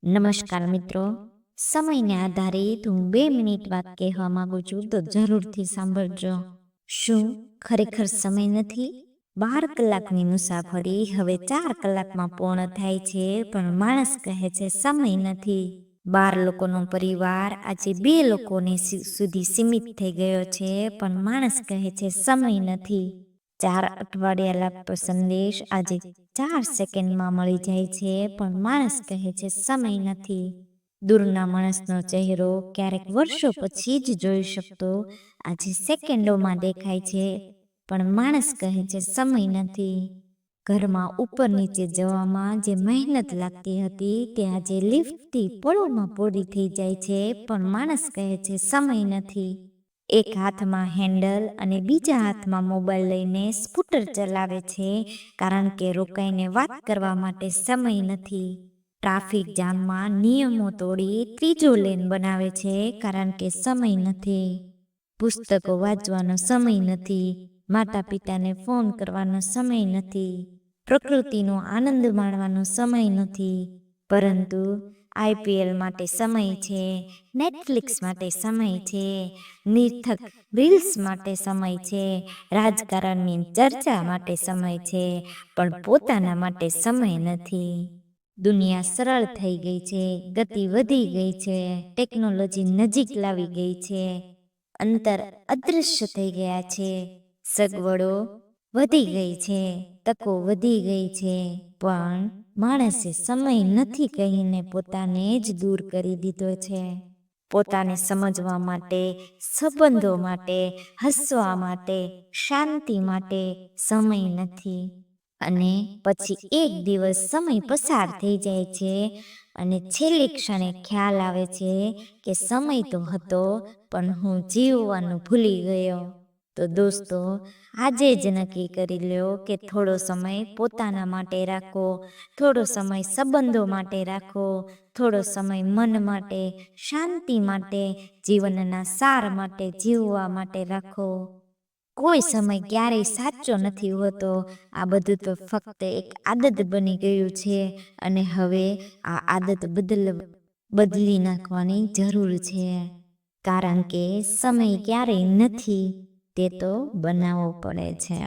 નમસ્કાર મિત્રો, સમયને આધારિત હું 2 મિનિટ વાત કહેવા માંગુ છું તો જરૂરથી સાંભળજો. શું ખરેખર સમય નથી? 12 કલાકની મુસાફરી હવે 4 કલાકમાં પૂર્ણ થાય છે, પણ માણસ કહે છે સમય નથી. 12 લોકોનો પરિવાર આજે 2 લોકોને સુધી સીમિત થઈ ગયો છે, પણ માણસ કહે છે સમય નથી. 4 અઠવાડિયા લાગતો સંદેશ આજે 4 સેકન્ડમાં મળી જાય છે, પણ માણસ કહે છે સમય નથી. દૂરના માણસનો ચહેરો ક્યારેક વર્ષો પછી જ જોઈ શકતો આજે સેકન્ડોમાં દેખાય છે, પણ માણસ કહે છે સમય નથી. ઘરમાં ઉપર નીચે જવામાં જે મહેનત લાગતી હતી તે આજે લિફ્ટથી પળોમાં પૂરી થઈ જાય છે, પણ માણસ કહે છે સમય નથી. એક હાથમાં હેન્ડલ અને બીજા હાથમાં મોબાઈલ લઈને સ્કૂટર ચલાવે છે, કારણ કે રોકાઈને વાત કરવા માટે સમય નથી. ટ્રાફિક જામમાં નિયમો તોડી ત્રીજો લેન બનાવે છે, કારણ કે સમય નથી. પુસ્તકો વાંચવાનો સમય નથી. માતા પિતાને ફોન કરવાનો સમય નથી. પ્રકૃતિનો આનંદ માણવાનો સમય નથી. પરંતુ IPL માટે સમય છે, નેટફ્લિક્સ માટે સમય છે, નિર્થક રીલ્સ માટે સમય છે, રાજકારણની ચર્ચા માટે સમય છે, પણ પોતાના માટે સમય નથી. દુનિયા સરળ થઈ ગઈ છે, ગતિ વધી ગઈ છે, ટેકનોલોજી નજીક લાવી ગઈ છે, અંતર અદૃશ્ય થઈ ગયા છે, સગવડો વધી ગઈ છે, તકો વધી ગઈ છે, પણ માણસે સમય નથી કહીને પોતાને જ દૂર કરી દીધો છે. પોતાને સમજવા માટે, સંબંધો માટે, હસવા માટે, શાંતિ માટે સમય નથી. અને પછી એક દિવસ સમય પસાર થઈ જાય છે અને છેલ્લી ક્ષણે ખ્યાલ આવે છે કે સમય તો હતો, પણ હું જીવવાનું ભૂલી ગયો. તો દોસ્તો, આજે જ નક્કી કરી લ્યો કે થોડો સમય પોતાના માટે રાખો, થોડો સમય સંબંધો માટે રાખો, થોડો સમય મન માટે, શાંતિ માટે, જીવનના સાર માટે, જીવવા માટે રાખો. કોઈ સમય ક્યારેય સાચો નથી હોતો. આ બધું તો ફક્ત એક આદત બની ગયું છે, અને હવે આ આદત બદલી નાખવાની જરૂર છે, કારણ કે સમય ક્યારેય નથી, તે તો બનાવવો પડે છે.